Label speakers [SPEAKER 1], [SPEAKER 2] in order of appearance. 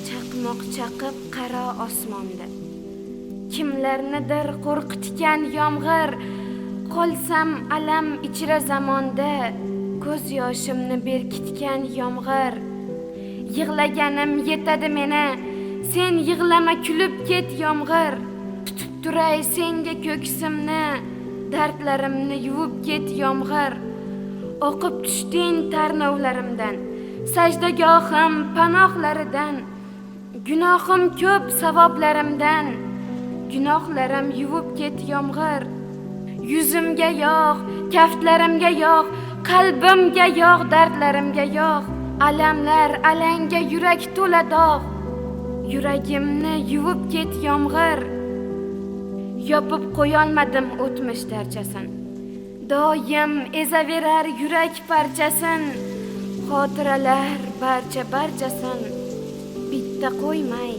[SPEAKER 1] Chaqmoq chaqib qaro osmonda kimlarnidir qo'rqitgan yomg'ir, qolsam alam ichra zamonda ko'z yoshimni berkitgan yomg'ir. Yig'laganim yetadi meni, sen yig'lama kulib ket yomg'ir. Tutib turay senga ko'ksimni, dardlarimni yuvib ket yomg'ir. Oqib tushding tarnovlarimdan, sajdagohim panohlaridan. Gunohim ko'p savoblarimdan, gunohlarim yuvib ket yomg'ir. Yuzimga yog', kaftlarimga yog', qalbimga yog', dardlarimga yog'. Alamlar alanga yurak to'la dog', yuragimni yuvib ket yomg'ir. Yopib qo'yolmadim o'tmish darchasin, doim ezaverar yurak parchasin. Xotiralar barchasin, bitta qo'ymay